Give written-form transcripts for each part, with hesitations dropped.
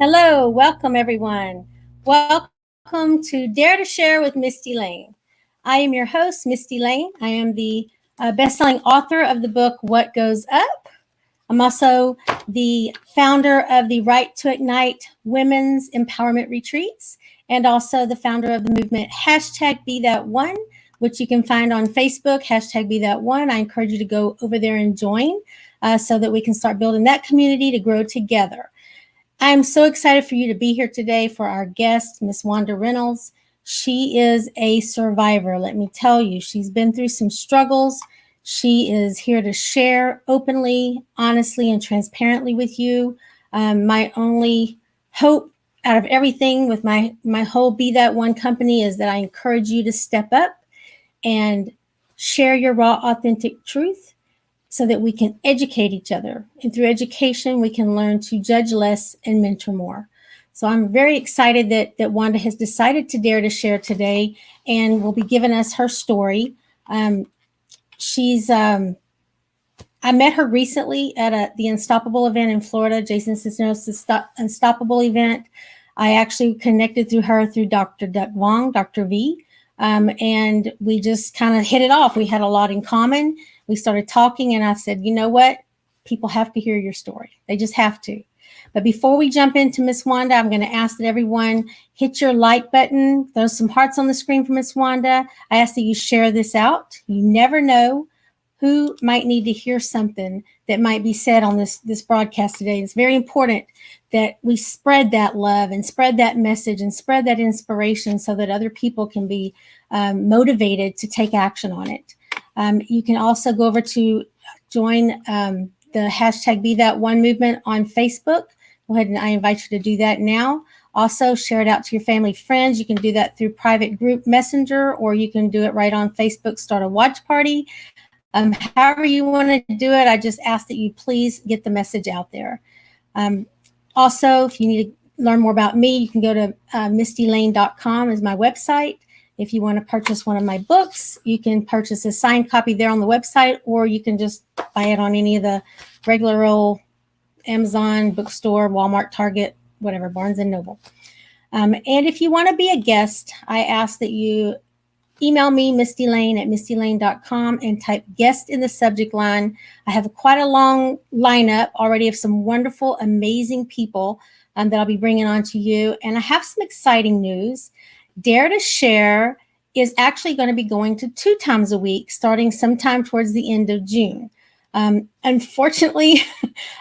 Hello, welcome everyone. Welcome to Dare to Share with Mistie Layne. I am your host, Mistie Layne. I am the best-selling author of the book What Goes Up. I'm also the founder of the Right to Ignite Women's Empowerment Retreats and also the founder of the movement hashtag Be That One, which you can find on Facebook, hashtag Be That One. I encourage you to go over there and join so that we can start building that community to grow together. I'm so excited for you to be here today for our guest, Miss Wanda Reynolds. She is a survivor. Let me tell you, she's been through some struggles. She is here to share openly, honestly, and transparently with you. My only hope out of everything with my whole Be That One company is that I encourage you to step up and share your raw, authentic truth so that we can educate each other. And through education, we can learn to judge less and mentor more. So I'm very excited that Wanda has decided to dare to share today and will be giving us her story. I met her recently at the Unstoppable event in Florida, Jason Cisneros' Unstoppable event. I actually connected through her through Dr. Duck Wong, Dr. V, and we just kind of hit it off. We had a lot in common. We started talking, and I said, you know what? People have to hear your story. They just have to. But before we jump into Miss Wanda, I'm going to ask that everyone hit your like button. There's some hearts on the screen for Miss Wanda. I ask that you share this out. You never know who might need to hear something that might be said on this broadcast today. It's very important that we spread that love and spread that message and spread that inspiration so that other people can be motivated to take action on it. You can also go over to join the hashtag Be That One movement on Facebook. Go ahead and I invite you to do that now. Also, share it out to your family, friends. You can do that through private group messenger, or you can do it right on Facebook, start a watch party. However you want to do it, I just ask that you please get the message out there. Also, if you need to learn more about me, you can go to mistielayne.com is my website. If you want to purchase one of my books, you can purchase a signed copy there on the website, or you can just buy it on any of the regular old Amazon, bookstore, Walmart, Target, whatever, Barnes and Noble. And if you want to be a guest, I ask that you email me, Mistie Layne at mistielayne.com, and type guest in the subject line. I have quite a long lineup already of some wonderful, amazing people that I'll be bringing on to you. And I have some exciting news. Dare to Share is actually going to be going to 2 times a week, starting sometime towards the end of June. Unfortunately,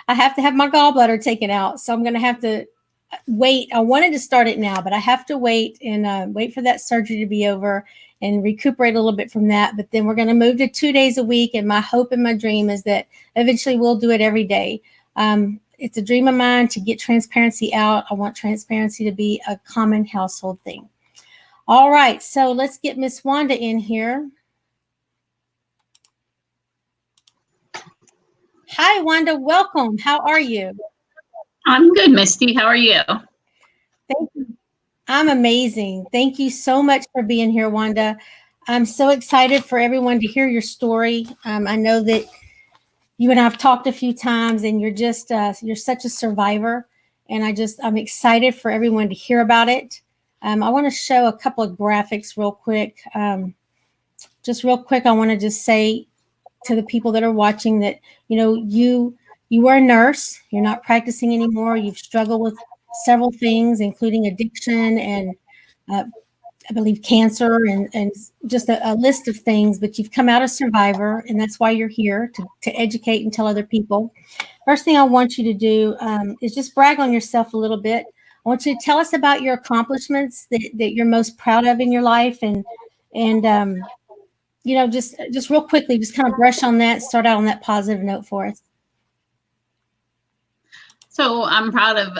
I have to have my gallbladder taken out, so I'm going to have to wait. I wanted to start it now, but I have to wait and wait for that surgery to be over and recuperate a little bit from that. But then we're going to move to 2 days a week. And my hope and my dream is that eventually we'll do it every day. It's a dream of mine to get transparency out. I want transparency to be a common household thing. All right, so let's get Miss Wanda in here. Hi, Wanda, welcome. How are you? I'm good, Misty. How are you? Thank you. I'm amazing. Thank you so much for being here, Wanda. I'm so excited for everyone to hear your story. I know that you and I have talked a few times, and you're such a survivor. And I'm excited for everyone to hear about it. I want to show a couple of graphics real quick. Just real quick, I want to just say to the people that are watching that, you were a nurse. You're not practicing anymore. You've struggled with several things, including addiction and I believe cancer and just a list of things, but you've come out a survivor, and that's why you're here to educate and tell other people. First thing I want you to do is just brag on yourself a little bit. I want you to tell us about your accomplishments that you're most proud of in your life, and just real quickly, just kind of brush on that, start out on that positive note for us. So I'm proud of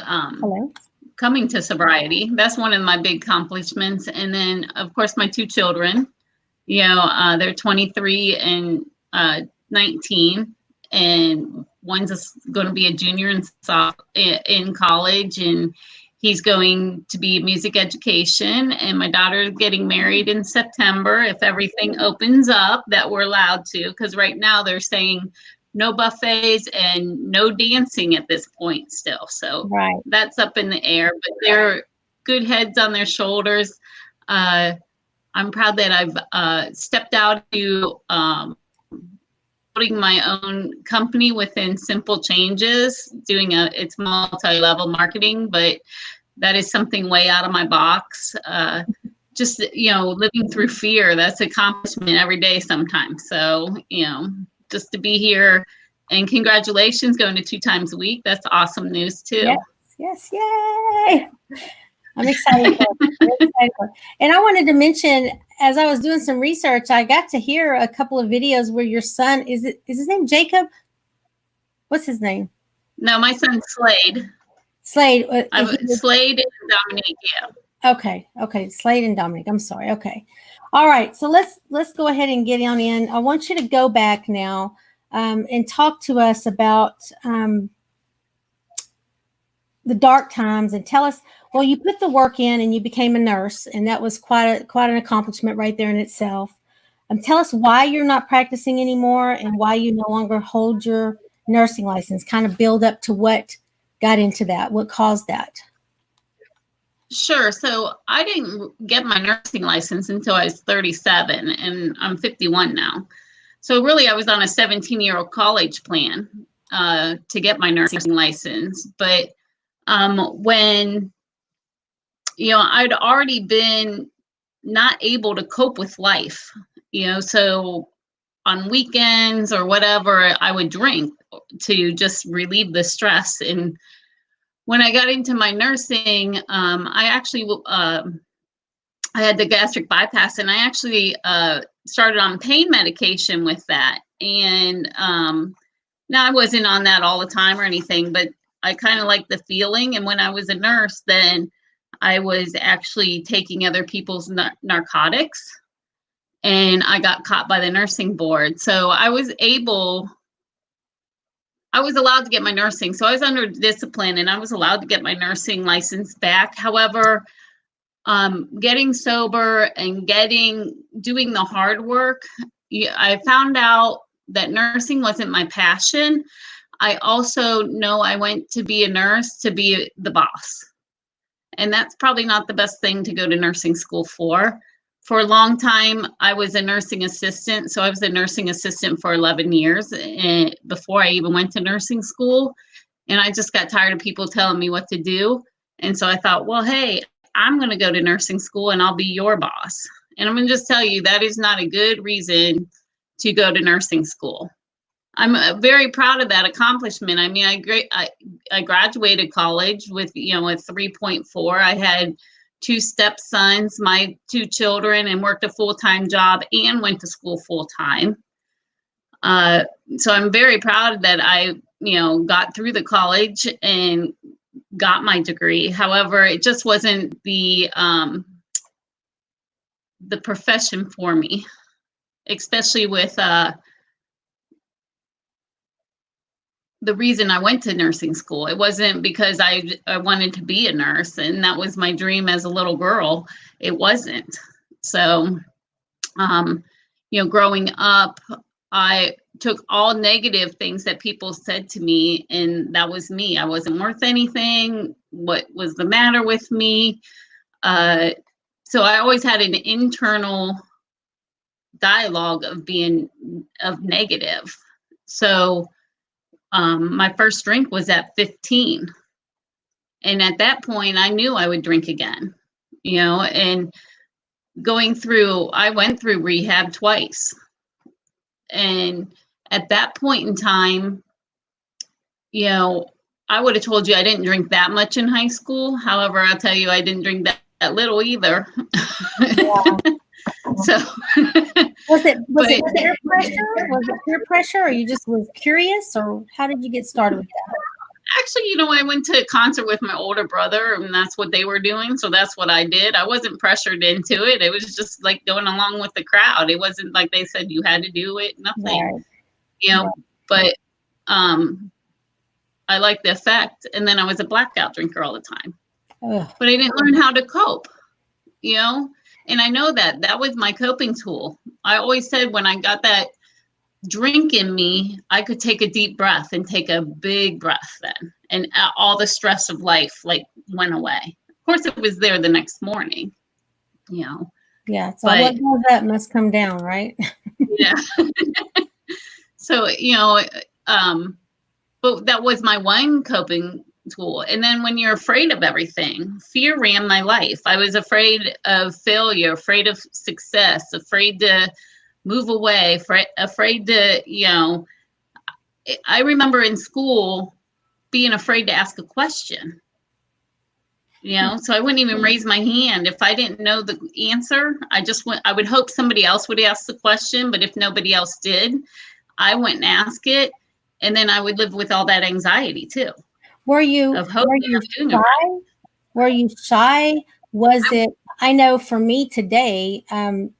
coming to sobriety. That's one of my big accomplishments. And then, of course, my 2 children, they're 23 and 19, and one's going to be a junior in college, and he's going to be music education. And my daughter's getting married in September, if everything opens up that we're allowed to, because right now they're saying no buffets and no dancing at this point still. So that's up in the air, but they're good heads on their shoulders. I'm proud that I've stepped out to building my own company within Simple Changes, it's multi-level marketing, but that is something way out of my box. Just, living through fear, that's accomplishment every day sometimes. So, just to be here, and congratulations, going to 2 times a week. That's awesome news too. Yes, yay. I'm excited for it. And I wanted to mention, as I was doing some research, I got to hear a couple of videos where your son, is his name Jacob? What's his name? No, my son's Slade. Slade. Slade and Dominique, yeah. Okay. Slade and Dominique. I'm sorry. Okay. All right. So let's go ahead and get on in. I want you to go back now and talk to us about the dark times, and tell us, well, you put the work in and you became a nurse, and that was quite an accomplishment right there in itself. Tell us why you're not practicing anymore and why you no longer hold your nursing license. Kind of build up to what got into that, what caused that. Sure. So I didn't get my nursing license until I was 37, and I'm 51 now. So really, I was on a 17-year-old college plan to get my nursing license. But when, I'd already been not able to cope with life, so on weekends or whatever, I would drink to just relieve the stress. And when I got into my nursing, I actually, I had the gastric bypass, and I actually started on pain medication with that. And now I wasn't on that all the time or anything, but I kind of liked the feeling. And when I was a nurse, then I was actually taking other people's narcotics, and I got caught by the nursing board. So I was allowed to get my nursing. So I was under discipline, and I was allowed to get my nursing license back. However, getting sober and doing the hard work, I found out that nursing wasn't my passion. I also know I went to be a nurse to be the boss. And that's probably not the best thing to go to nursing school for. For a long time, I was a nursing assistant. So I was a nursing assistant for 11 years before I even went to nursing school. And I just got tired of people telling me what to do. And so I thought, well, hey, I'm going to go to nursing school and I'll be your boss. And I'm going to just tell you, that is not a good reason to go to nursing school. I'm very proud of that accomplishment. I mean, I graduated college with, a 3.4. I had 2 stepsons, my 2 children, and worked a full-time job and went to school full-time. So I'm very proud that I, got through the college and got my degree. However, it just wasn't the profession for me, especially with the reason I went to nursing school. It wasn't because I wanted to be a nurse, and that was my dream as a little girl. It wasn't. So, growing up, I took all negative things that people said to me, and that was me. I wasn't worth anything. What was the matter with me? So I always had an internal dialogue of negative. So my first drink was at 15. And at that point, I knew I would drink again, and I went through rehab twice. And at that point in time, I would have told you I didn't drink that much in high school. However, I'll tell you, I didn't drink that little either. Yeah. So was it peer pressure? Was it peer pressure, or you just was curious, or how did you get started with that? Actually, I went to a concert with my older brother, and that's what they were doing. So that's what I did. I wasn't pressured into it. It was just like going along with the crowd. It wasn't like they said you had to do it, nothing, right. But I liked the effect. And then I was a blackout drinker all the time. Ugh. But I didn't learn how to cope, and I know that was my coping tool. I always said when I got that drink in me, I could take a deep breath and take a big breath then. And all the stress of life like went away. Of course, it was there the next morning, you know. Yeah. So But what goes up must come down, right? yeah. So, but that was my one coping tool. And then when you're afraid of everything, fear ran my life. I was afraid of failure, afraid of success, afraid to move away, afraid to, I remember in school being afraid to ask a question, so I wouldn't even raise my hand. If I didn't know the answer, I would hope somebody else would ask the question, but if nobody else did, I wouldn't ask it. And then I would live with all that anxiety too. Were you shy? Were you shy? Was it? I know for me today,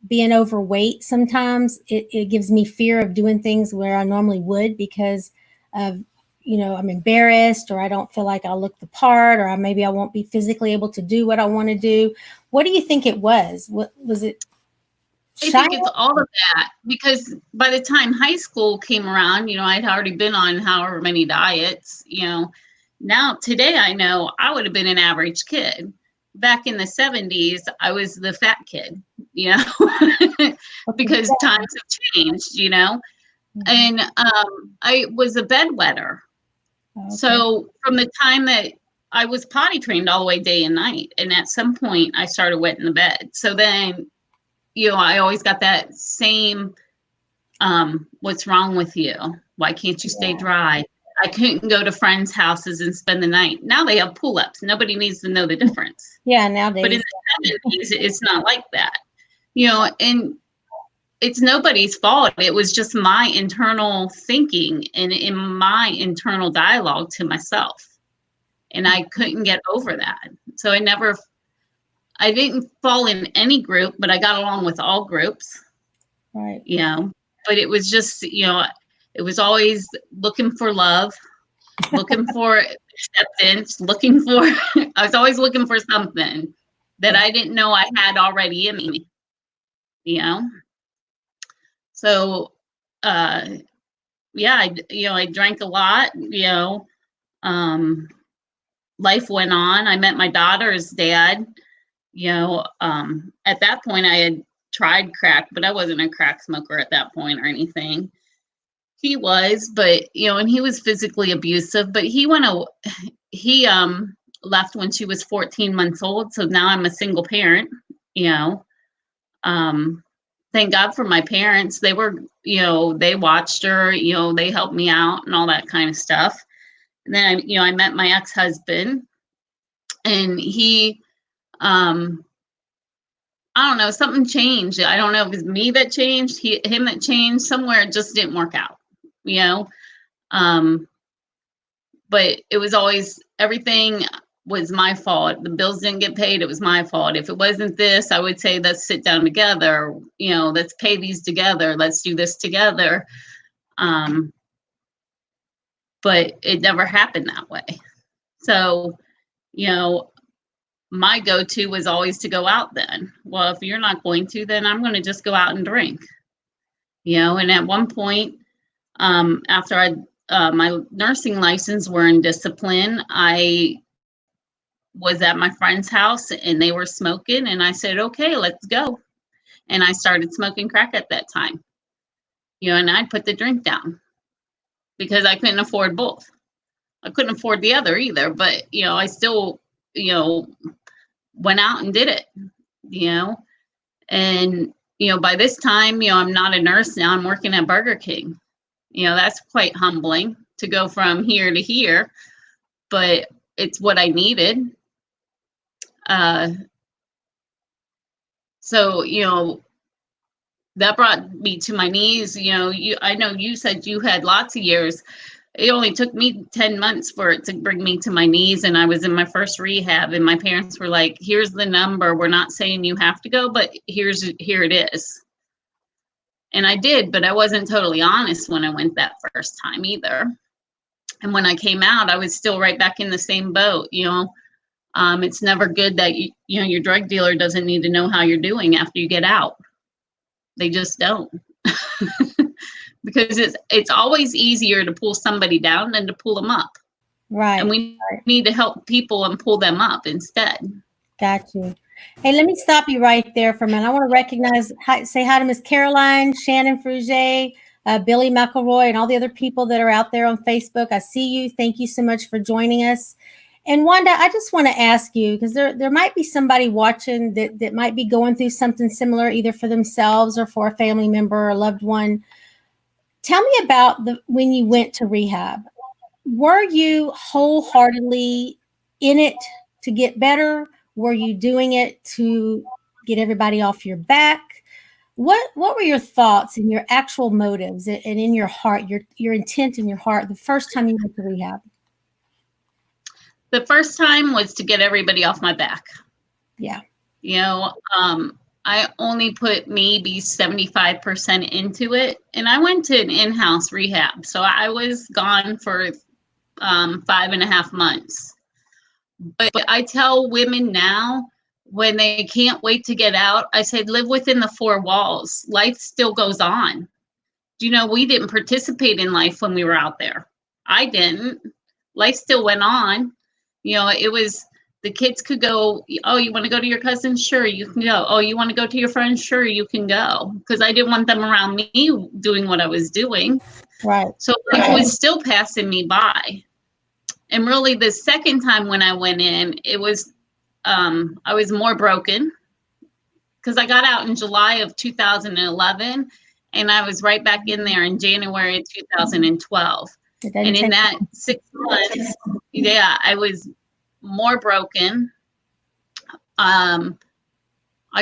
being overweight, sometimes it gives me fear of doing things where I normally would because of, I'm embarrassed, or I don't feel like I'll look the part, or maybe I won't be physically able to do what I want to do. What do you think it was? What was it? I think it's all of that, because by the time high school came around, I'd already been on however many diets, Now today I know I would have been an average kid. Back in the 70s, I was the fat kid, because times have changed, and I was a bedwetter. Okay. So from the time that I was potty trained all the way day and night, and at some point I started wetting the bed. So then I always got that same, what's wrong with you? Why can't you stay dry? I couldn't go to friends' houses and spend the night. Now they have pull-ups. Nobody needs to know the difference. Yeah, nowadays. But in the 70s, it's not like that. And it's nobody's fault. It was just my internal thinking and in my internal dialogue to myself. And I couldn't get over that. So I didn't fall in any group, but I got along with all groups. Right. But it was just, it was always looking for love, looking for acceptance, I was always looking for something that I didn't know I had already in me, So, I drank a lot, life went on. I met my daughter's dad. At that point I had tried crack, but I wasn't a crack smoker at that point or anything. He was, but and he was physically abusive, but he left when she was 14 months old. So now I'm a single parent, thank God for my parents. They were, they watched her, they helped me out and all that kind of stuff. And then I met my ex-husband, and he, I don't know, something changed. I don't know if it was me that changed, him that changed. Somewhere it just didn't work out, but it was always, everything was my fault. The bills didn't get paid, it was my fault. If it wasn't this, I would say, let's sit down together, let's pay these together, let's do this together. But it never happened that way. So, my go-to was always to go out then. Well, if you're not going to, then I'm going to just go out and drink. And at one point, after my nursing license were in discipline, I was at my friend's house and they were smoking, and I said, okay, let's go. And I started smoking crack at that time. And I'd put the drink down because I couldn't afford both. I couldn't afford the other either, but I still, went out and did it, and by this time, I'm not a nurse now, I'm working at Burger King. That's quite humbling to go from here to here, but it's what I needed. So that brought me to my knees. I know you said you had lots of years. It only took me 10 months for it to bring me to my knees, and I was in my first rehab, and my parents were like, here's the number. We're not saying you have to go, but here it is. And I did, but I wasn't totally honest when I went that first time either. And when I came out, I was still right back in the same boat. It's never good that your drug dealer doesn't need to know how you're doing after you get out. They just don't. because it's always easier to pull somebody down than to pull them up. Right. And we need to help people and pull them up instead. Got you. Hey, let me stop you right there for a minute. I want to say hi to Miss Caroline, Shannon Fruget, Billy McElroy, and all the other people that are out there on Facebook. I see you. Thank you so much for joining us. And Wanda, I just want to ask you, because there might be somebody watching that might be going through something similar, either for themselves or for a family member or a loved one. Tell me about when you went to rehab. Were you wholeheartedly in it to get better? Were you doing it to get everybody off your back? What were your thoughts and your actual motives and in your heart, your intent in your heart the first time you went to rehab? The first time was to get everybody off my back. Yeah. You know, I only put maybe 75% into it. And I went to an in-house rehab. So I was gone for 5.5 months. But I tell women now, when they can't wait to get out, I said, live within the 4 walls. Life still goes on. You know, we didn't participate in life when we were out there. I didn't. Life still went on. You know, it was, the kids could go, oh, you want to go to your cousin? Sure, you can go. Oh, you want to go to your friends? Sure, you can go. Because I didn't want them around me doing what I was doing. Right. So life was still passing me by. And really the second time when I went in, it was, I was more broken because I got out in July of 2011 and I was right back in there in January of 2012. And in that 6 months, yeah, I was more broken. I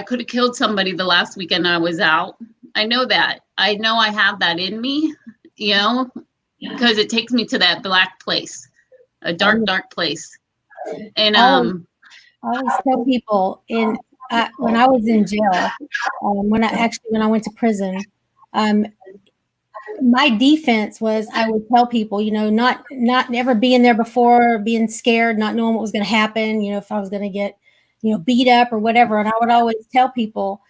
could have killed somebody the last weekend I was out. I know that. I know I have that in me, you know, because it takes me to that black place. A dark, dark place. And I always tell people when I was in jail, when I went to prison, my defense was I would tell people, you know, not never being there before, being scared, not knowing what was going to happen, you know, if I was going to get, you know, beat up or whatever. And I would always tell people,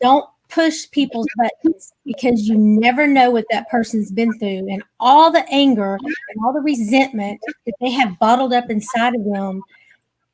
don't push people's buttons because you never know what that person's been through, and all the anger and all the resentment that they have bottled up inside of them,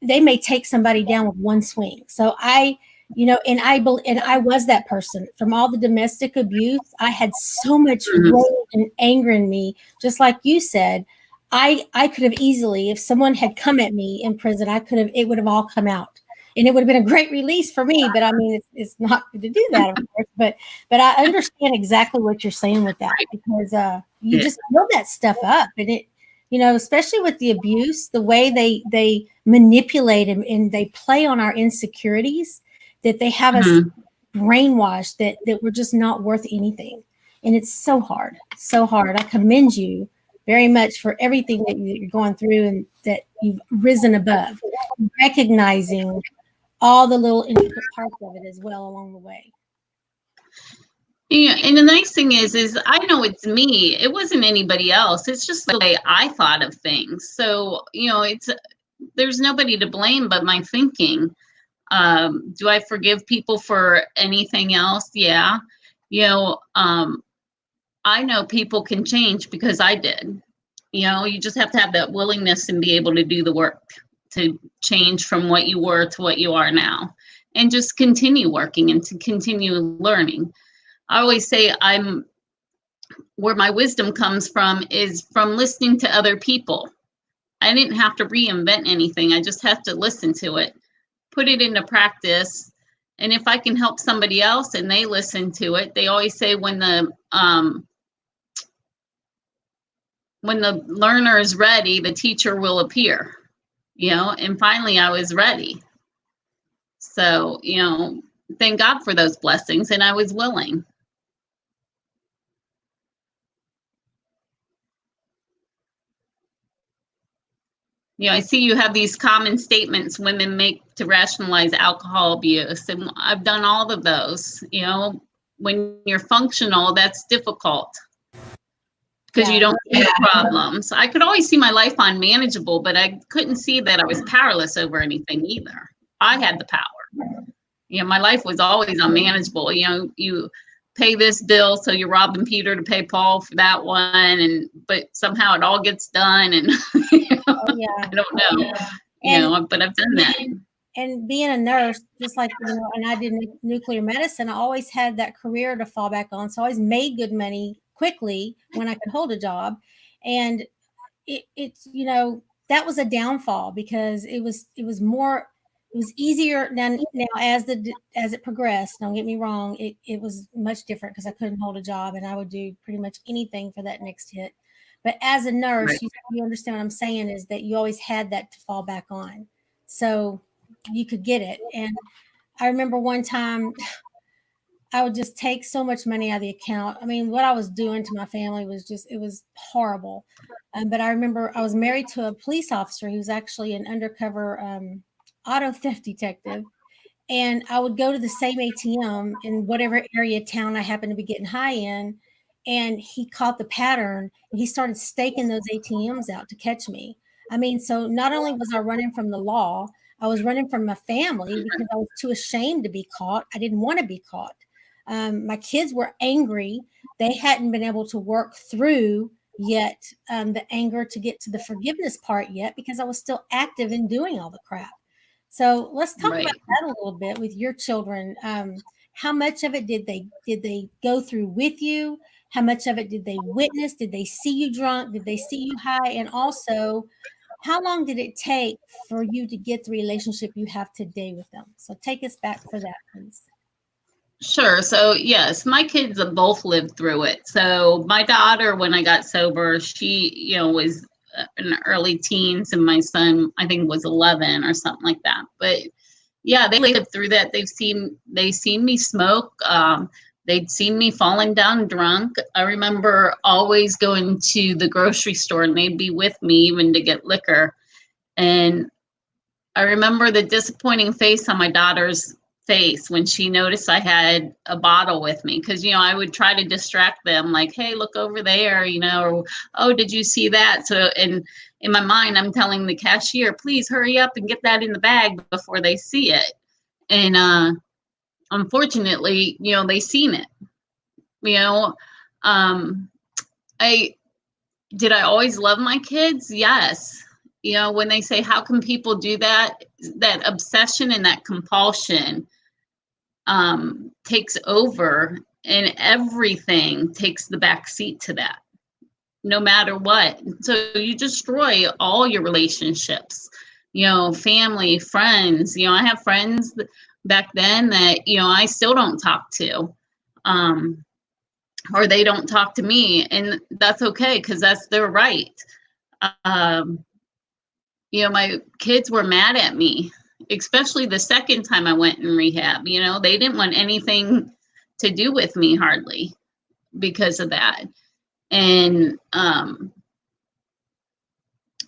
they may take somebody down with one swing. So I was that person from all the domestic abuse. I had so much rage and anger in me, just like you said. I could have easily, if someone had come at me in prison, it would have all come out. And it would have been a great release for me, but I mean, it's not good to do that, of course. But I understand exactly what you're saying with that, because you just build that stuff up, and it, you know, especially with the abuse, the way they manipulate and they play on our insecurities, that they have us brainwashed that we're just not worth anything, and it's so hard, so hard. I commend you very much for everything that you're going through and that you've risen above, recognizing all the little intricate parts of it as well along the way. Yeah, and the nice thing is I know it's me. It wasn't anybody else. It's just the way I thought of things. So, you know, there's nobody to blame but my thinking. Do I forgive people for anything else? Yeah. You know, I know people can change because I did. You know, you just have to have that willingness and be able to do the work to change from what you were to what you are now, and just continue working and to continue learning. I always say where my wisdom comes from is from listening to other people. I didn't have to reinvent anything. I just have to listen to it, put it into practice. And if I can help somebody else and they listen to it, they always say when the learner is ready, the teacher will appear, you know, and finally I was ready. So, you know, thank God for those blessings, and I was willing. You know, I see you have these common statements women make to rationalize alcohol abuse, and I've done all of those. You know, when you're functional, that's difficult because you don't see problems. I could always see my life unmanageable, but I couldn't see that I was powerless over anything either. I had the power. You know, my life was always unmanageable. You know, pay this bill, so you're robbing Peter to pay Paul for that one, but somehow it all gets done, and Oh, yeah. I don't know, but I've done that. And being a nurse, just like, and I did nuclear medicine, I always had that career to fall back on. So I always made good money quickly when I could hold a job. And it's, that was a downfall because it was easier now as it progressed. Don't get me wrong. It was much different because I couldn't hold a job and I would do pretty much anything for that next hit. But as a nurse, Right. you understand what I'm saying is that you always had that to fall back on. So you could get it. And I remember one time I would just take so much money out of the account. I mean, what I was doing to my family was it was horrible. But I remember I was married to a police officer who was actually an undercover auto theft detective. And I would go to the same ATM in whatever area of town I happened to be getting high in. And he caught the pattern and he started staking those ATMs out to catch me. I mean, so not only was I running from the law, I was running from my family because I was too ashamed to be caught. I didn't want to be caught. My kids were angry. They hadn't been able to work through yet the anger to get to the forgiveness part yet because I was still active in doing all the crap. So let's talk about that a little bit with your children. How much of it did they go through with you? How much of it did they witness? Did they see you drunk? Did they see you high? And also, how long did it take for you to get the relationship you have today with them? So take us back for that, please. Sure. So yes, my kids have both lived through it. So my daughter, when I got sober, she, was in the early teens, and my son, I think, was 11 or something like that. But yeah, they lived through that. They've seen me smoke. They'd seen me falling down drunk. I remember always going to the grocery store and they'd be with me even to get liquor. And I remember the disappointing face on my daughter's face when she noticed I had a bottle with me, because I would try to distract them, like, hey, look over there, or, oh, did you see that? So, and in my mind, I'm telling the cashier, please hurry up and get that in the bag before they see it. And unfortunately, they seen it. I always love my kids? Yes. When they say, how can people do that? That obsession and that compulsion takes over, and everything takes the back seat to that, no matter what. So you destroy all your relationships, family, friends. I have friends back then that, I still don't talk to, or they don't talk to me, and that's okay, because that's their right. My kids were mad at me, especially the second time I went in rehab. They didn't want anything to do with me hardly because of that. And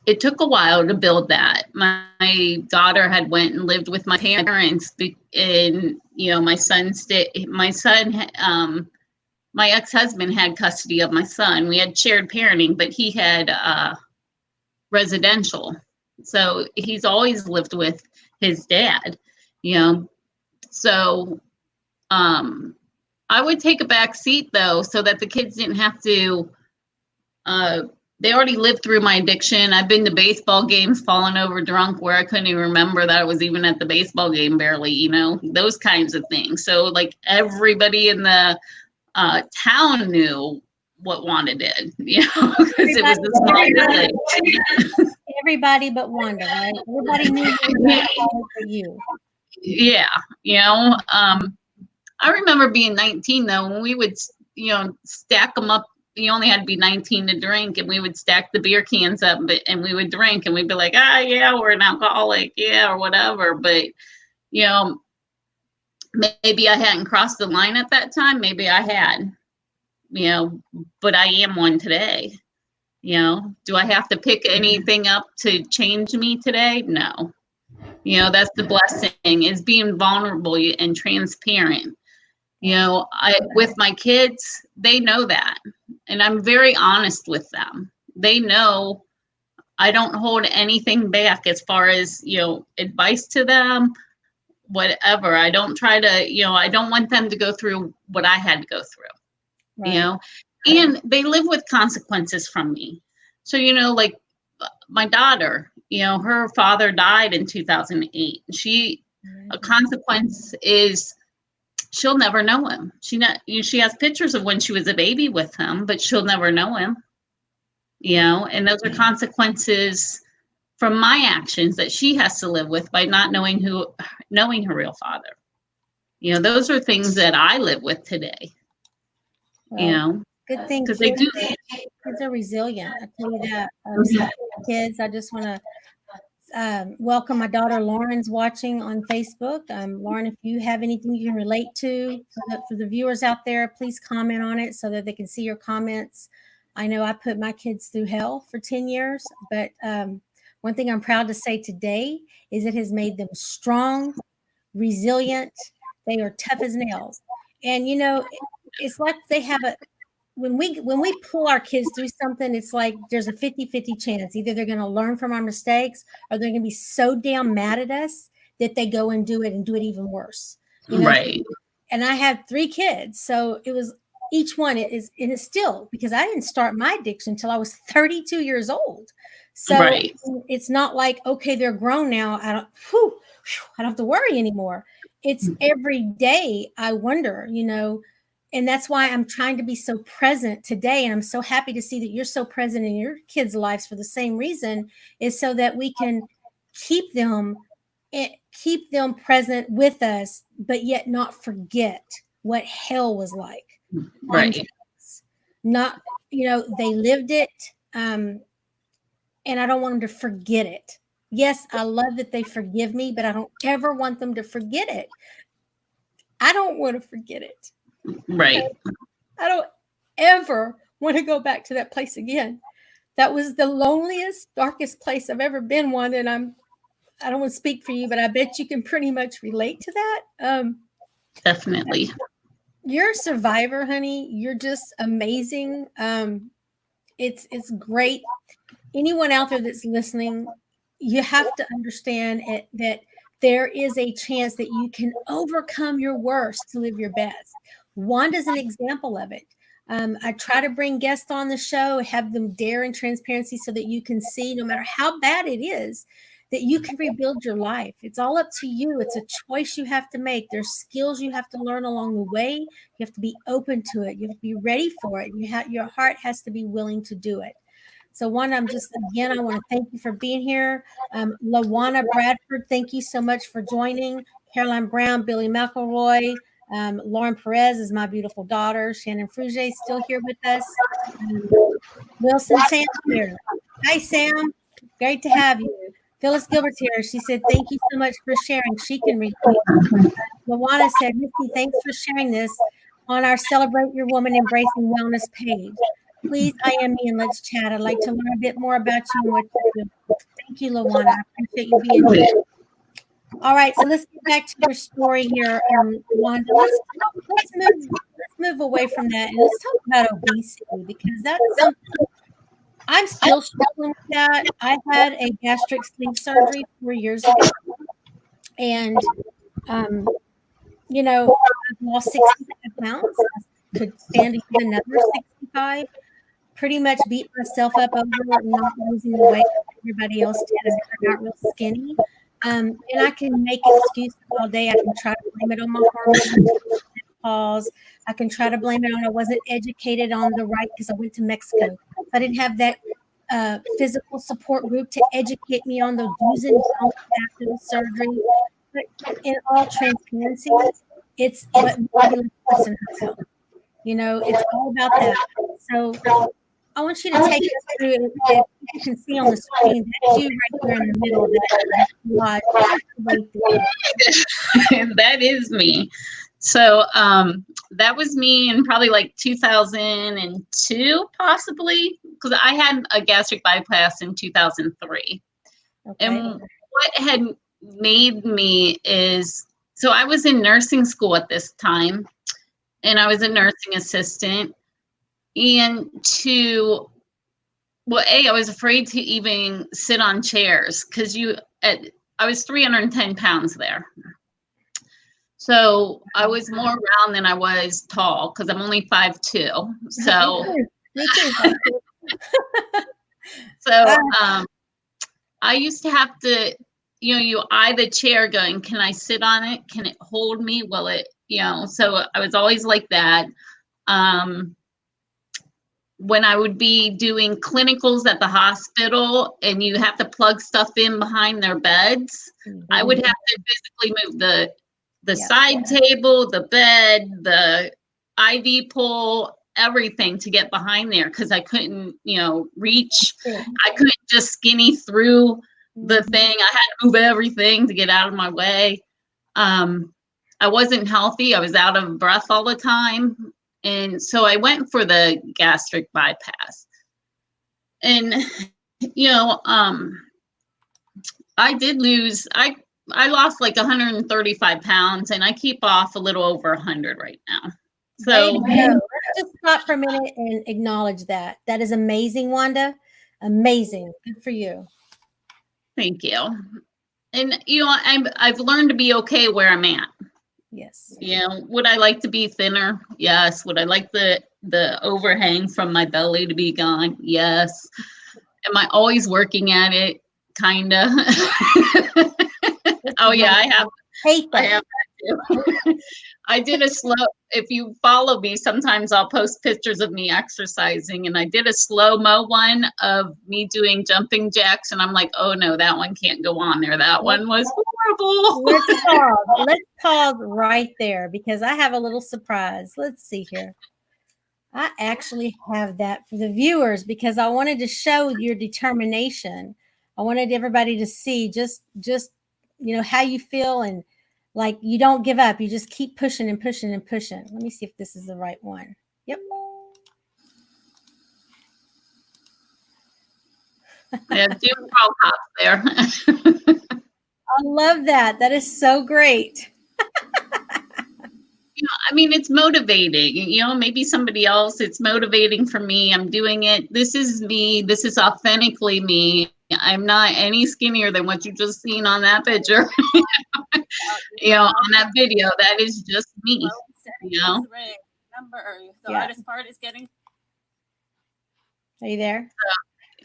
it took a while to build that. My daughter had went and lived with my parents, and my ex-husband had custody of my son. We had shared parenting, but he had residential. So he's always lived with his dad, So I would take a back seat, though, so that the kids didn't have to. They already lived through my addiction. I've been to baseball games falling over drunk where I couldn't even remember that I was even at the baseball game barely, those kinds of things. So like everybody in the town knew what Wanda did, because it was a small village. Everybody but Wanda, right? Everybody knew for you. Yeah, I remember being 19 though, when we would, stack them up. You only had to be 19 to drink, and we would stack the beer cans up, and we would drink, and we'd be like, yeah, we're an alcoholic, yeah, or whatever. But maybe I hadn't crossed the line at that time. Maybe I had, but I am one today. Do I have to pick anything up to change me today? No. That's the blessing, is being vulnerable and transparent. With my kids, they know that. And I'm very honest with them. They know I don't hold anything back as far as, advice to them whatever. I don't try to, I don't want them to go through what I had to go through, Right. and they live with consequences from me. So, like my daughter, her father died in 2008. A consequence is she'll never know him. She has pictures of when she was a baby with him, but she'll never know him, and those are consequences from my actions that she has to live with by not knowing her real father. Those are things that I live with today. Well, good thing because they do. Kids are resilient. I tell you that. Kids, I just want to welcome my daughter Lauren's watching on Facebook. Lauren, if you have anything you can relate to for the viewers out there, please comment on it so that they can see your comments. I know I put my kids through hell for 10 years, but one thing I'm proud to say today is it has made them strong, resilient. They are tough as nails. And, it's like they have when we pull our kids through something, it's like there's a 50-50 chance. Either they're going to learn from our mistakes or they're going to be so damn mad at us that they go and do it even worse. Right. And I had 3 kids. So it was each one is still, because I didn't start my addiction until I was 32 years old. So right. It's not like, okay, they're grown now. I don't have to worry anymore. It's every day I wonder, and that's why I'm trying to be so present today. And I'm so happy to see that you're so present in your kids' lives for the same reason, is so that we can keep them present with us, but yet not forget what hell was like. Right. Not, they lived it. And I don't want them to forget it. Yes, I love that they forgive me, but I don't ever want them to forget it. I don't want to forget it. Right. I don't ever want to go back to that place again. That was the loneliest, darkest place I've ever been one. And I don't want to speak for you, but I bet you can pretty much relate to that. Definitely. You're a survivor, honey. You're just amazing. It's great. Anyone out there that's listening, you have to understand that there is a chance that you can overcome your worst to live your best. Wanda's an example of it. I try to bring guests on the show, have them dare in transparency so that you can see, no matter how bad it is, that you can rebuild your life. It's all up to you. It's a choice you have to make. There's skills you have to learn along the way. You have to be open to it. You have to be ready for it. Your heart has to be willing to do it. So Wanda, I want to thank you for being here. LaWanna Bradford, thank you so much for joining. Caroline Brown, Billy McElroy, Lauren Perez is my beautiful daughter. Shannon Fruge is still here with us. Wilson Sam here. Hi, Sam. Great to have you. Phyllis Gilbert's here. She said, thank you so much for sharing. She can read. LaWanna said, Mistie, thanks for sharing this on our Celebrate Your Woman Embracing Wellness page. Please IM me and let's chat. I'd like to learn a bit more about you and what you do. Thank you, LaWanna. I appreciate you being here. All right, so let's get back to your story here, Wanda. Let's move away from that and let's talk about obesity, because that's something I'm still struggling with. That I had a gastric sleeve surgery 4 years ago, and I've lost 65 pounds. I could stand to use another 65. Pretty much beat myself up over not losing the weight everybody else did. I got real skinny. And I can make excuses all day. I can try to blame it on my hormones. I can try to blame it on I wasn't educated on the right because I went to Mexico. I didn't have that physical support group to educate me on the do's and don'ts after the surgery. But in all transparency, it's what really person herself. It's all about that. So I want you to take us through it. If you can see on the screen, that's you right there in the middle of that. That is me. So that was me in probably like 2002, possibly, because I had a gastric bypass in 2003. Okay. And what had made me is, so I was in nursing school at this time, and I was a nursing assistant. And I was afraid to even sit on chairs because I was 310 pounds there. So I was more round than I was tall because I'm only 5'2". So me too. so I used to have to, you eye the chair going, can I sit on it? Can it hold me? Will it, so I was always like that. When I would be doing clinicals at the hospital and you have to plug stuff in behind their beds, I would have to physically move the side table, the bed, the IV pole, everything to get behind there because I couldn't, reach. I couldn't just skinny through the thing. I had to move everything to get out of my way. I wasn't healthy. I was out of breath all the time. And so I went for the gastric bypass. And, I did lose, I lost like 135 pounds and I keep off a little over 100 right now. So let's just stop for a minute and acknowledge that. That is amazing, Wanda. Amazing. Good for you. Thank you. And, I've learned to be okay where I'm at. Yes. Would I like to be thinner? Yes. Would I like the overhang from my belly to be gone? Yes. Am I always working at it? Kinda. Oh yeah, I have that too. I did a slow, if you follow me, sometimes I'll post pictures of me exercising, and I did a slow-mo one of me doing jumping jacks, and I'm like, oh no, that one can't go on there. That one was horrible. Let's pause right there because I have a little surprise. Let's see here. I actually have that for the viewers because I wanted to show your determination. I wanted everybody to see just how you feel and like you don't give up. You just keep pushing and pushing and pushing. Let me see if this is the right one. Yep. Yeah, do frog hops there. I love that. That is so great. It's motivating, maybe somebody else, it's motivating for me. I'm doing it. This is me. This is authentically me. I'm not any skinnier than what you just seen on that picture. On that video, that is just me. The hardest part is getting. Are you there?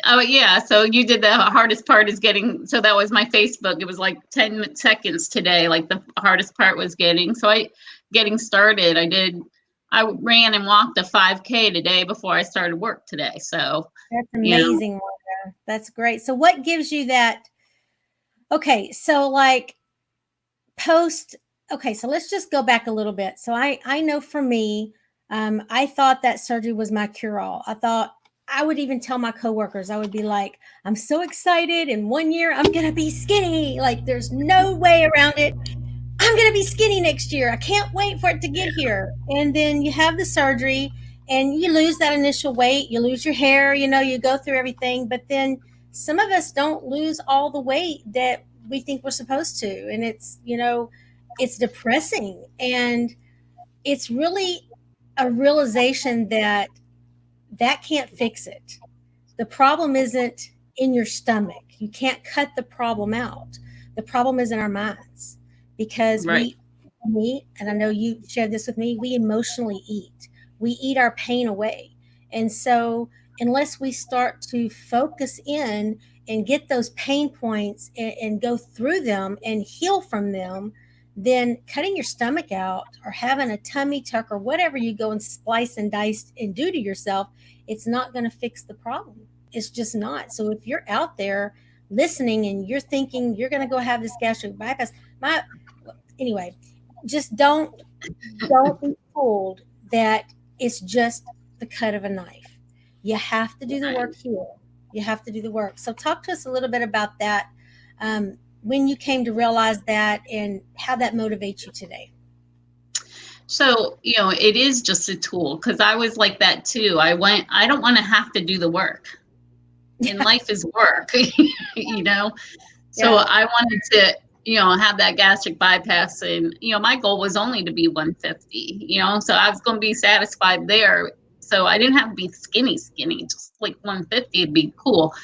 Oh yeah, so you did the hardest part is getting, so that was my Facebook. It was like 10 seconds today, like the hardest part was getting started. I ran and walked a 5K today before I started work today. So that's amazing, Wanda. That's great. So what gives you that? Okay, so like so let's just go back a little bit. So I know for me, I thought that surgery was my cure-all. I thought I would even tell my coworkers, I would be like, I'm so excited. In 1 year, I'm going to be skinny. Like there's no way around it. I'm going to be skinny next year. I can't wait for it to get here. And then you have the surgery and you lose that initial weight. You lose your hair, you go through everything. But then some of us don't lose all the weight that we think we're supposed to. And it's, it's depressing. And it's really a realization that can't fix it. The problem isn't in your stomach. You can't cut the problem out. The problem is in our minds because we, and I know you shared this with me, we emotionally eat. We eat our pain away. And so unless we start to focus in and get those pain points and go through them and heal from them, then cutting your stomach out or having a tummy tuck or whatever you go and splice and dice and do to yourself, it's not going to fix the problem. It's just not. So if you're out there listening and you're thinking you're going to go have this gastric bypass, anyway, just don't be fooled that it's just the cut of a knife. You have to do the work here. You have to do the work. So talk to us a little bit about that. When you came to realize that and how that motivates you today. So, it is just a tool because I was like that too. I don't want to have to do the work. And life is work, So I wanted to, have that gastric bypass and, my goal was only to be 150, so I was going to be satisfied there. So I didn't have to be skinny, just like 150 would be cool.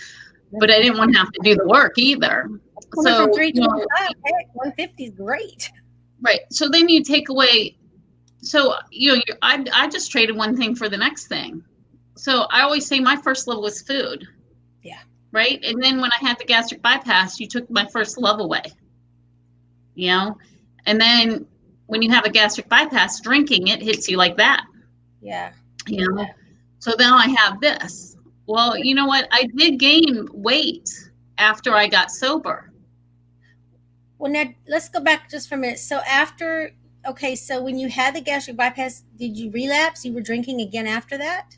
But I didn't want to have to do the work either. So 325, 150 is great. Right. So then you take away, so, I just traded one thing for the next thing. So I always say my first love was food. Yeah. Right. And then when I had the gastric bypass, you took my first love away, and then when you have a gastric bypass, drinking, it hits you like that. Yeah. So now I have this. Well, you know what? I did gain weight after I got sober. Well, now let's go back just for a minute. So so when you had the gastric bypass, did you relapse? You were drinking again after that?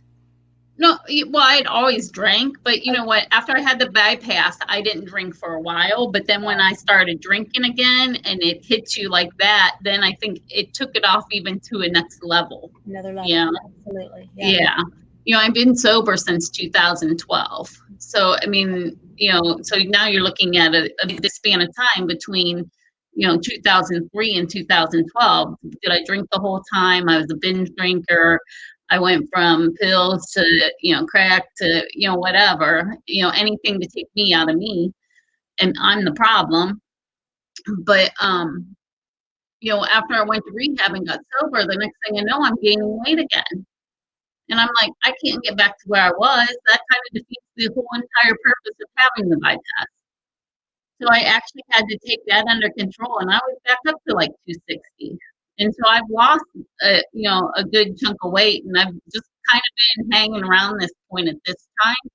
No, well, I'd always drank, but you know what? After I had the bypass, I didn't drink for a while. But then when I started drinking again and it hits you like that, then I think it took it off even to a next level. Another level. Yeah. Absolutely. Yeah. I've been sober since 2012. So, I mean, so now you're looking at a span of time between, 2003 and 2012. Did I drink the whole time? I was a binge drinker. I went from pills to, crack to, whatever, anything to take me out of me. And I'm the problem. But, after I went to rehab and got sober, the next thing I know, I'm gaining weight again. And I'm like, I can't get back to where I was. That kind of defeats the whole entire purpose of having the bypass. So I actually had to take that under control, and I was back up to like 260. And so I've lost, a good chunk of weight, and I've just kind of been hanging around this point at this time.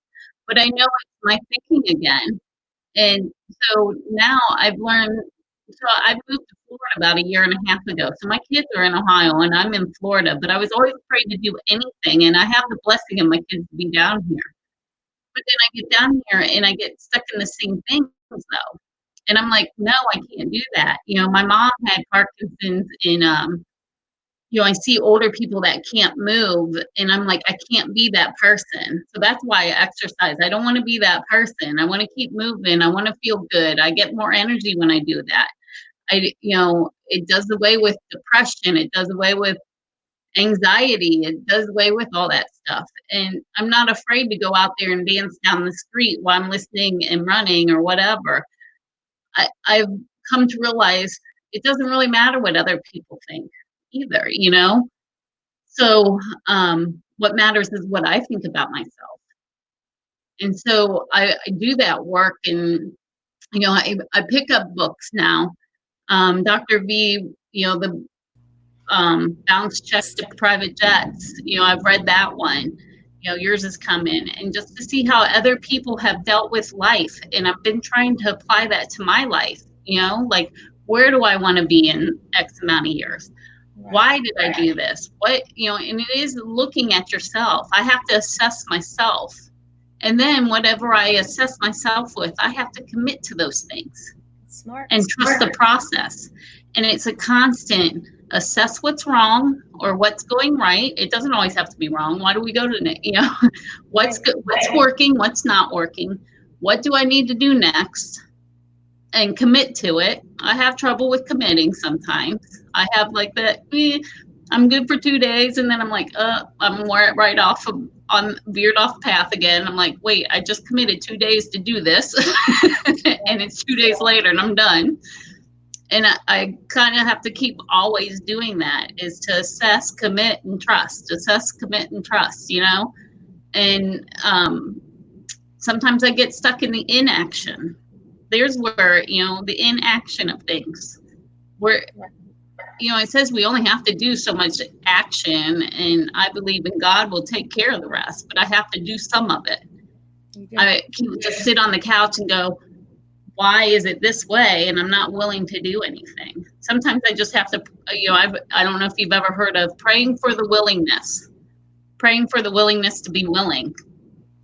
But I know it's my thinking again. And so now I've learned. So I moved to Florida about a year and a half ago. So my kids are in Ohio and I'm in Florida, but I was always afraid to do anything. And I have the blessing of my kids to be down here. But then I get down here and I get stuck in the same things though. And I'm like, no, I can't do that. My mom had Parkinson's and I see older people that can't move and I'm like, I can't be that person. So that's why I exercise. I don't want to be that person. I want to keep moving. I want to feel good. I get more energy when I do that. It does away with depression. It does away with anxiety. It does away with all that stuff. And I'm not afraid to go out there and dance down the street while I'm listening and running or whatever. I've come to realize it doesn't really matter what other people think either, So what matters is what I think about myself. And so I do that work and, I pick up books now. Dr. V, the bounce check to private jets, I've read that one. Yours is coming. And just to see how other people have dealt with life. And I've been trying to apply that to my life, like where do I want to be in X amount of years? Right. Why did I do this? And it is looking at yourself. I have to assess myself. And then whatever I assess myself with, I have to commit to those things. Smart. And trust the process. And it's a constant assess what's wrong or what's going right. It doesn't always have to be wrong. Why do we go to what's good, what's working, what's not working? What do I need to do next? And commit to it. I have trouble with committing sometimes. I have like that, I'm good for 2 days and then I'm like, I'm right off veered off path again. I'm like, wait, I just committed 2 days to do this and it's 2 days later and I'm done. And I kind of have to keep always doing that, is to assess, commit, and trust. Assess, commit, and trust, And sometimes I get stuck in the inaction. There's where, the inaction of things. Where, it says we only have to do so much action, and I believe in God will take care of the rest, but I have to do some of it. I can't just sit on the couch and go, why is it this way? And I'm not willing to do anything. Sometimes I just have to, I don't know if you've ever heard of praying for the willingness to be willing.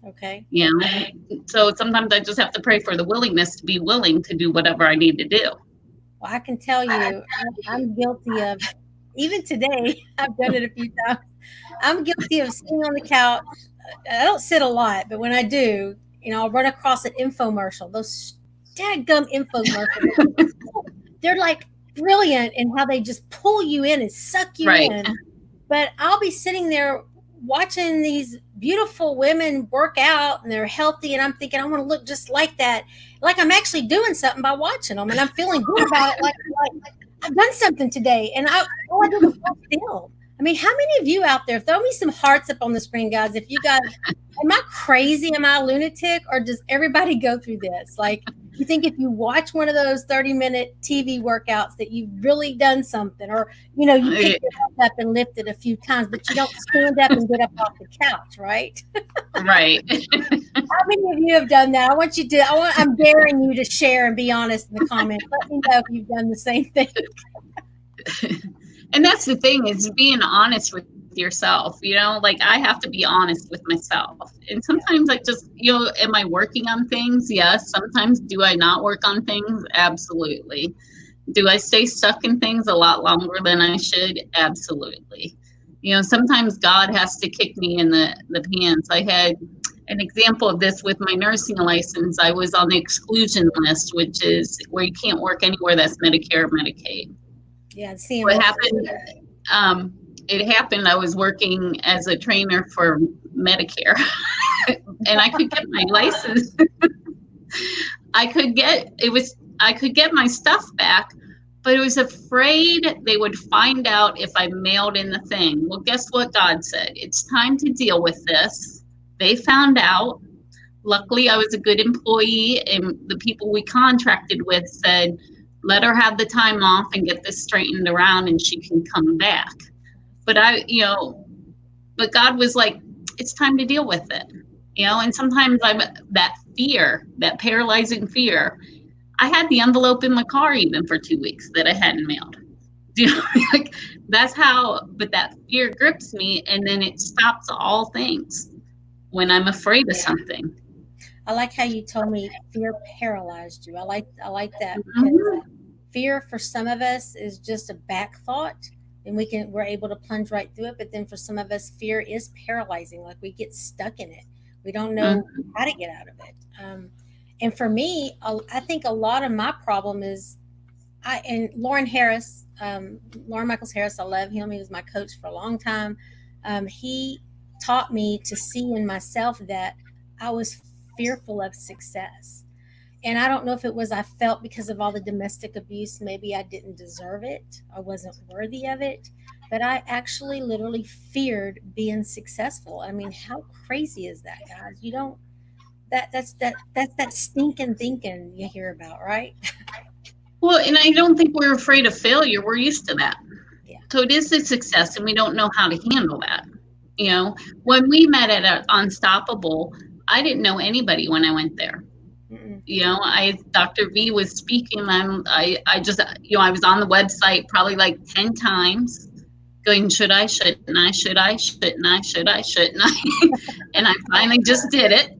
Okay. So sometimes I just have to pray for the willingness to be willing to do whatever I need to do. Well, I can tell you, I'm guilty of, even today, I've done it a few times. I'm guilty of sitting on the couch. I don't sit a lot, but when I do, I'll run across an infomercial. Those dadgum infomercials. They're like brilliant in how they just pull you in and suck you in. But I'll be sitting there watching these beautiful women work out and they're healthy, and I'm thinking I want to look just like that. Like I'm actually doing something by watching them, and I'm feeling good about it. Like I've done something today, and all I did was watch film. I mean, how many of you out there, throw me some hearts up on the screen, guys? If you guys, am I crazy? Am I a lunatic? Or does everybody go through this? Like, you think if you watch one of those 30-minute TV workouts that you've really done something, or, you pick your up and lift it a few times, but you don't stand up and get up off the couch, right? Right. How many of you have done that? I'm daring you to share and be honest in the comments. Let me know if you've done the same thing. And that's the thing, is being honest with yourself. Like, I have to be honest with myself. And sometimes I just, am I working on things? Yes. Sometimes do I not work on things? Absolutely. Do I stay stuck in things a lot longer than I should? Absolutely. Sometimes God has to kick me in the pants. I had an example of this with my nursing license. I was on the exclusion list, which is where you can't work anywhere that's Medicare or Medicaid. Yeah, see what happened. It happened. I was working as a trainer for Medicare, and I could get my license. I could get my stuff back, but I was afraid they would find out if I mailed in the thing. Well, guess what God said? It's time to deal with this. They found out. Luckily, I was a good employee, and the people we contracted with said, let her have the time off and get this straightened around and she can come back. But but God was like, it's time to deal with it. And sometimes that fear, that paralyzing fear. I had the envelope in my car even for 2 weeks that I hadn't mailed. Like, that's how, but that fear grips me, and then it stops all things when I'm afraid of something. I like how you told me fear paralyzed you. I like that, because fear for some of us is just a back thought, and we're able to plunge right through it. But then for some of us, fear is paralyzing. Like, we get stuck in it. We don't know how to get out of it. And for me, I think a lot of my problem is and Lauren Harris, Lauren Michaels Harris, I love him. He was my coach for a long time. He taught me to see in myself that I was fearful of success. And I don't know if it was I felt because of all the domestic abuse, maybe I didn't deserve it. I wasn't worthy of it. But I actually literally feared being successful. I mean, how crazy is that, guys? You don't that's that stinking thinking you hear about, right? Well, and I don't think we're afraid of failure. We're used to that. Yeah. So it is a success, and we don't know how to handle that. When we met at Unstoppable, I didn't know anybody when I went there. Dr. V was speaking. I just, I was on the website probably like 10 times going, should I, shouldn't I, should I, shouldn't I, should I, shouldn't I? And I finally just did it.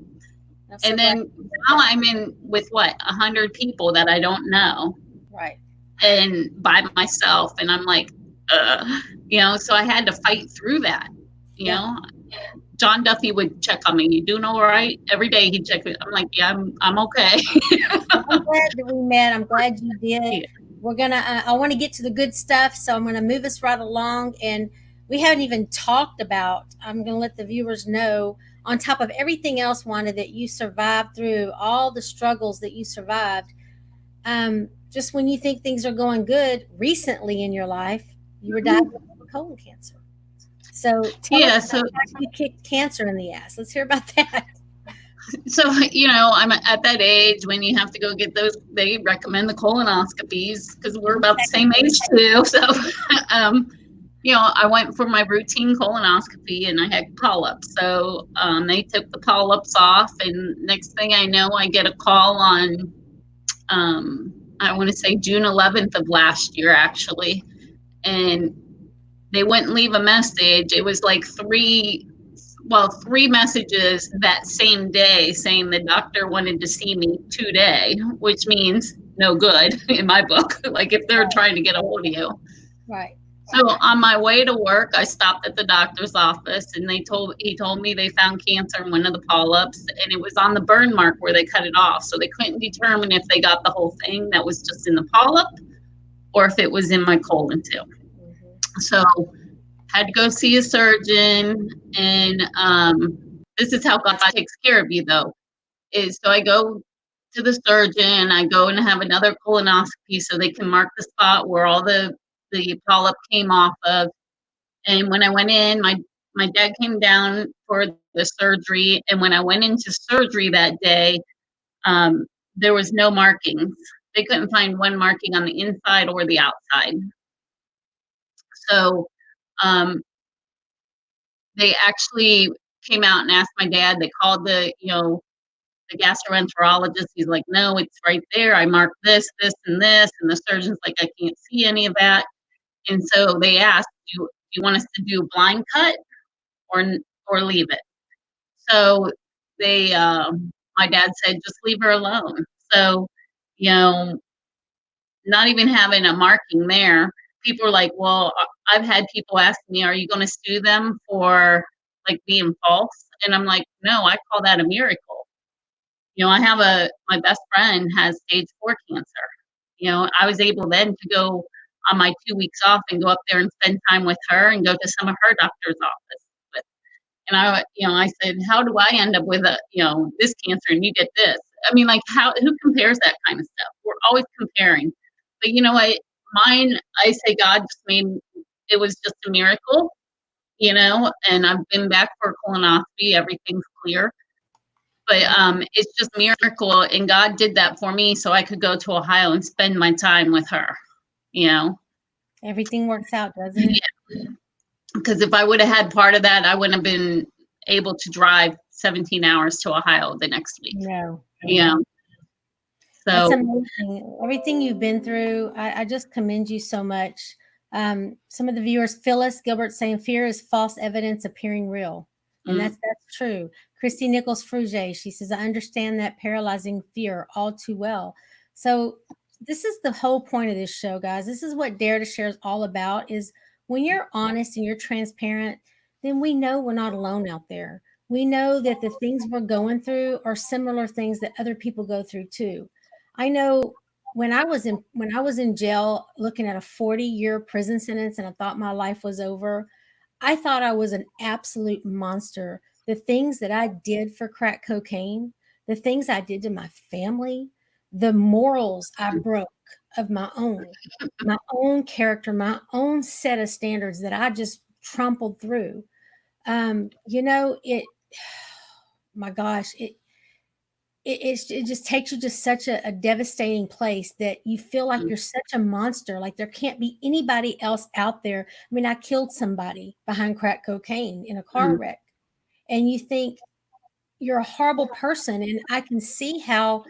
And then now I'm in with 100 people that I don't know. Right. And by myself. And I'm like, so I had to fight through that, you know. John Duffy would check on me. You doing all right? Every day he'd check me. I'm like, yeah, I'm okay. I'm glad that we met. I'm glad you did. Yeah. We're gonna. I want to get to the good stuff, so I'm gonna move us right along. And we haven't even talked about. I'm gonna let the viewers know. On top of everything else, Wanda, that you survived through all the struggles that you survived. Just when you think things are going good, recently in your life, you were diagnosed with colon cancer. So tell us how you kicked cancer in the ass. Let's hear about that. So, I'm at that age when you have to go get those, they recommend the colonoscopies because we're about the same age too. So, I went for my routine colonoscopy and I had polyps. So they took the polyps off, and next thing I know, I get a call on, I want to say June 11th of last year, actually. And they wouldn't leave a message. It was like three messages that same day saying the doctor wanted to see me today, which means no good in my book. Like, if they're trying to get a hold of you. Right. So on my way to work, I stopped at the doctor's office, and he told me they found cancer in one of the polyps, and it was on the burn mark where they cut it off. So they couldn't determine if they got the whole thing that was just in the polyp or if it was in my colon too. So had to go see a surgeon, and this is how God takes care of you, though. So I go to the surgeon. I go and have another colonoscopy so they can mark the spot where all the polyp came off of. And when I went in, my dad came down for the surgery. And when I went into surgery that day, there was no markings. They couldn't find one marking on the inside or the outside. So they actually came out and asked my dad. They called the gastroenterologist. He's like, no, it's right there. I marked this, this, and this. And the surgeon's like, I can't see any of that. And so they asked, do you want us to do a blind cut or leave it? So they, my dad said, just leave her alone. So, not even having a marking there, people are like, well, I've had people ask me, are you going to sue them for like being false? And I'm like, no, I call that a miracle. I have my best friend has stage 4 cancer. I was able then to go on my 2 weeks off and go up there and spend time with her and go to some of her doctor's office with. And I said, how do I end up with this cancer and you get this? I mean, like who compares that kind of stuff? We're always comparing. But you know what? Mine, I say God just made, it was just a miracle, and I've been back for a colonoscopy. Everything's clear. But it's just a miracle, and God did that for me so I could go to Ohio and spend my time with her, Everything works out, doesn't it? Yeah. Because if I would have had part of that, I wouldn't have been able to drive 17 hours to Ohio the next week. No. So that's amazing. Everything you've been through, I just commend you so much. Some of the viewers, Phyllis Gilbert saying fear is false evidence appearing real. And that's true. Christy Nichols Fruge, she says, I understand that paralyzing fear all too well. So this is the whole point of this show, guys. This is what Dare to Share is all about, is when you're honest and you're transparent, then we know we're not alone out there. We know that the things we're going through are similar things that other people go through too. I know when I was in jail looking at a 40-year prison sentence and I thought my life was over, I thought I was an absolute monster. The things that I did for crack cocaine, the things I did to my family, the morals I broke of my own character, my own set of standards that I just trampled through. My gosh, it just takes you to such a devastating place that you feel like you're such a monster. Like there can't be anybody else out there. I mean, I killed somebody behind crack cocaine in a car wreck, and you think you're a horrible person. And I can see how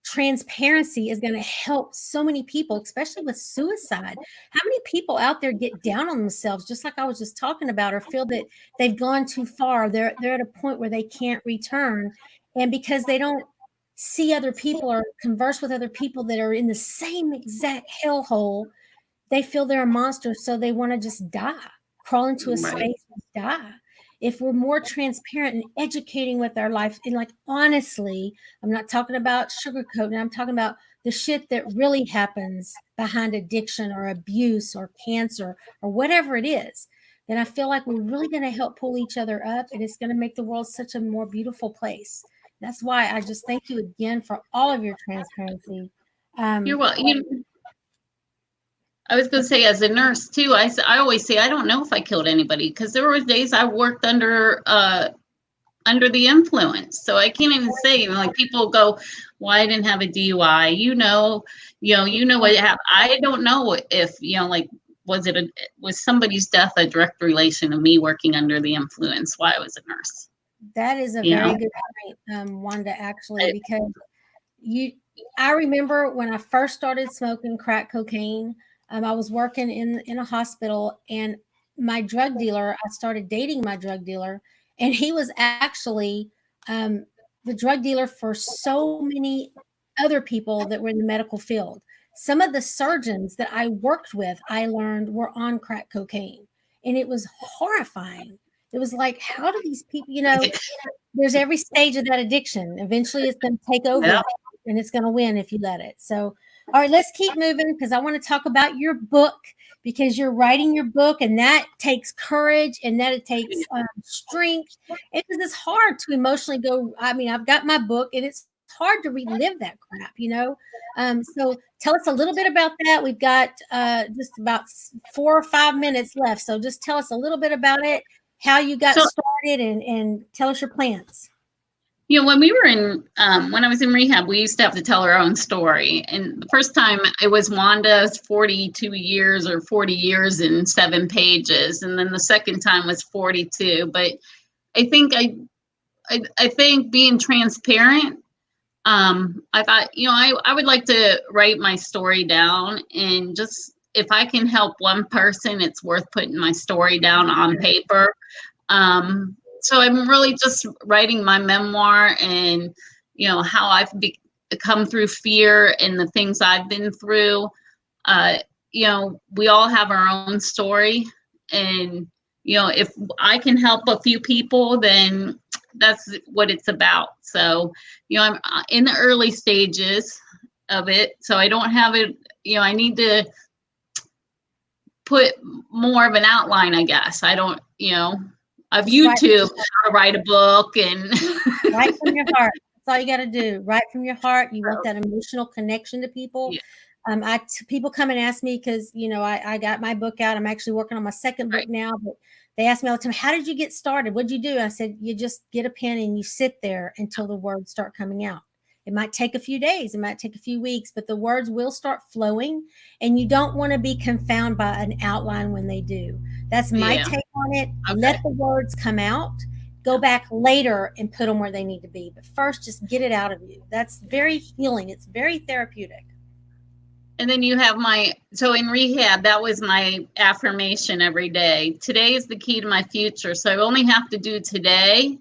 transparency is going to help so many people, especially with suicide. How many people out there get down on themselves, just like I was just talking about, or feel that they've gone too far. They're at a point where they can't return. And because they don't see other people or converse with other people that are in the same exact hellhole, they feel they're a monster. So they want to just die, crawl into a space and die. If we're more transparent and educating with our life, and like honestly, I'm not talking about sugarcoating, I'm talking about the shit that really happens behind addiction or abuse or cancer or whatever it is, then I feel like we're really going to help pull each other up, and it's going to make the world such a more beautiful place. That's why I just thank you again for all of your transparency. You're welcome. I was going to say, as a nurse too, I always say I don't know if I killed anybody, because there were days I worked under the influence, so I can't even say. Like people go, "Well, I didn't have a DUI." You know what happened. I don't know if was somebody's death a direct relation of me working under the influence while I was a nurse? That is a very good point, Wanda. Actually, because I remember when I first started smoking crack cocaine. I was working in a hospital, and my drug dealer, I started dating my drug dealer, and he was actually the drug dealer for so many other people that were in the medical field. Some of the surgeons that I worked with, I learned were on crack cocaine, and it was horrifying. It was like, how do these people, there's every stage of that addiction. Eventually it's going to take over and it's going to win if you let it. So, all right, let's keep moving, because I want to talk about your book, because you're writing your book, and that takes courage, and that it takes strength. Because it's hard to emotionally go. I mean, I've got my book and it's hard to relive that crap, you know? So tell us a little bit about that. We've got just about 4 or 5 minutes left. So just tell us a little bit about it, how you got started, and tell us your plans. You know, when we were when I was in rehab, we used to have to tell our own story. And the first time it was Wanda's 42 years or 40 years in 7 pages. And then the second time was 42. But I think I think being transparent, I thought, you know, I would like to write my story down, and just if I can help one person, it's worth putting my story down on paper. So I'm really just writing my memoir, and, you know, how I've come through fear and the things I've been through. You know, we all have our own story, and, you know, if I can help a few people, then that's what it's about. So, you know, I'm in the early stages of it, so I don't have it, you know, I need to put more of an outline, I guess. I don't, you know, of YouTube, how to write a book, and right from your heart. That's all you got to do. Right from your heart. You want that emotional connection to people. Yeah. People come and ask me because, you know, I got my book out. I'm actually working on my second book now, but they ask me all the time, how did you get started? What'd you do? I said, you just get a pen and you sit there until the words start coming out. It might take a few days, it might take a few weeks, but the words will start flowing, and you don't want to be confounded by an outline when they do. That's my take on it. Okay. Let the words come out, go back later and put them where they need to be. But first, just get it out of you. That's very healing. It's very therapeutic. And then you have so in rehab, that was my affirmation every day. Today is the key to my future. So I only have to do today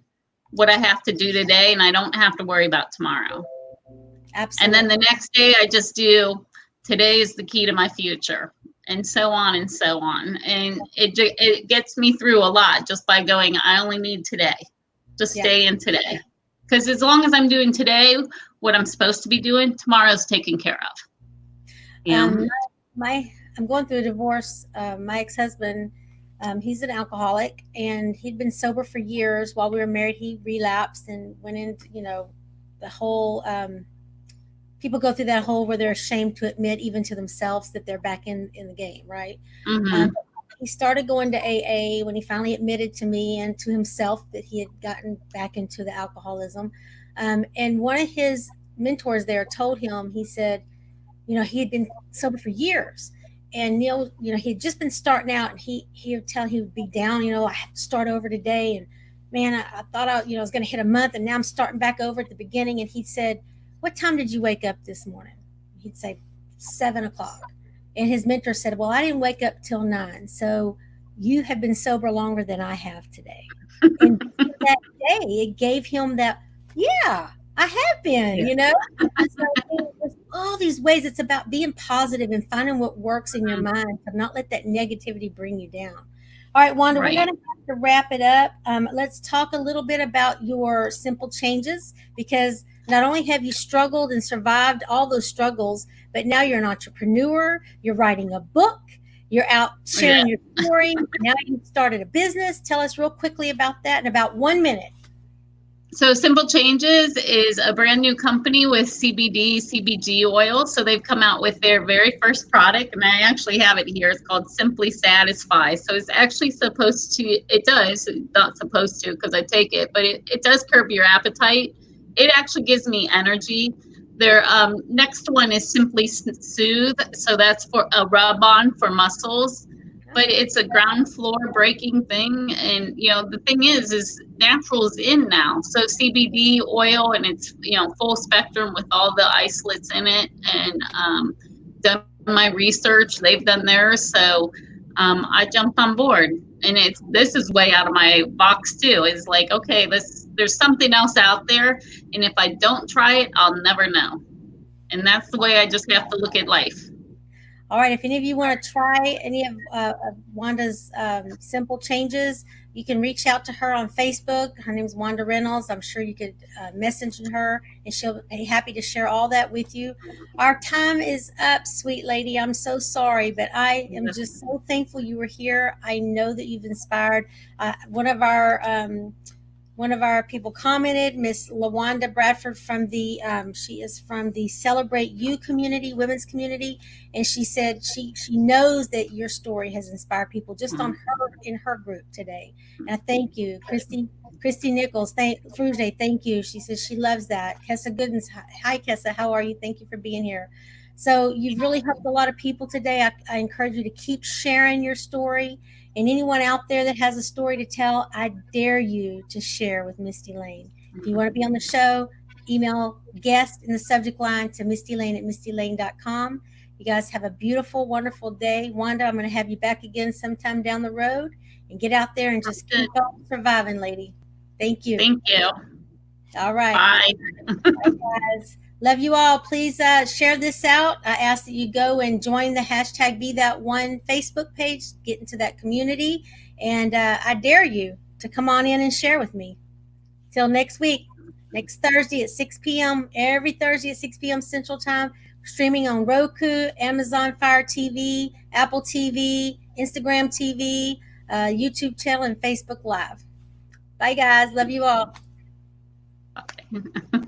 what I have to do today, and I don't have to worry about tomorrow. Absolutely. And then the next day I just do, today is the key to my future, and so on and so on. And it gets me through a lot just by going, I only need today. Just stay in today. Because as long as I'm doing today what I'm supposed to be doing, tomorrow's taken care of. Yeah. I'm going through a divorce. My ex-husband, he's an alcoholic, and he'd been sober for years. While we were married, he relapsed and went into, you know, the whole, people go through that whole where they're ashamed to admit even to themselves that they're back in the game, right? Mm-hmm. He started going to AA when he finally admitted to me and to himself that he had gotten back into the alcoholism. And one of his mentors there told him, he said, you know, he had been sober for years, and Neil, you know, he had just been starting out, and he would be down, you know, I have to start over today, and man, I thought I was going to hit a month, and now I'm starting back over at the beginning. And he said, what time did you wake up this morning? He'd say 7 o'clock. And his mentor said, well, I didn't wake up till 9. So you have been sober longer than I have today. And that day, it gave him that, yeah, I have been, you know. So there's all these ways. It's about being positive and finding what works in your mind, to not let that negativity bring you down. All right, Wanda, we're going to have to wrap it up. Let's talk a little bit about your simple changes, because not only have you struggled and survived all those struggles, but now you're an entrepreneur, you're writing a book, you're out sharing your story. Now you've started a business. Tell us real quickly about that in about 1 minute. So Simple Changes is a brand new company with CBD, CBG oil. So they've come out with their very first product, and I actually have it here. It's called Simply Satisfy. So it's actually supposed to, it's not supposed to because I take it, but it does curb your appetite. It actually gives me energy. Their next one is Simply Soothe. So that's for a rub-on for muscles. But it's a ground floor breaking thing. And, you know, the thing is natural is in now. So CBD oil, and it's, you know, full spectrum with all the isolates in it, and done my research. They've done theirs. So I jumped on board, and this is way out of my box too. It's like, okay, there's something else out there. And if I don't try it, I'll never know. And that's the way I just have to look at life. All right, if any of you want to try any of Wanda's simple changes, you can reach out to her on Facebook. Her name is Wanda Reynolds. I'm sure you could message her, and she'll be happy to share all that with you. Our time is up, sweet lady. I'm so sorry, but I am just so thankful you were here. I know that you've inspired one of one of our people commented, Miss LaWanda Bradford from the she is from the Celebrate You community, women's community, and she said she knows that your story has inspired people just on her in her group today. And I thank you, Christy Nichols, Fruge, thank you. She says she loves that. Kessa Goodens, hi Kessa, how are you? Thank you for being here. So you've really helped a lot of people today. I encourage you to keep sharing your story. And anyone out there that has a story to tell, I dare you to share with Mistie Layne. If you want to be on the show, email guest in the subject line to mistielayne@mistielayne.com. You guys have a beautiful, wonderful day. Wanda, I'm going to have you back again sometime down the road, and get out there and just keep on surviving, lady. Thank you. Thank you. All right. Bye. Bye, guys. Love you all. Please share this out. I ask that you go and join the hashtag Be That One Facebook page, get into that community, and I dare you to come on in and share with me. Till next week, next Thursday at 6 p.m., every Thursday at 6 p.m. Central Time, streaming on Roku, Amazon Fire TV, Apple TV, Instagram TV, YouTube channel, and Facebook Live. Bye, guys. Love you all. Bye.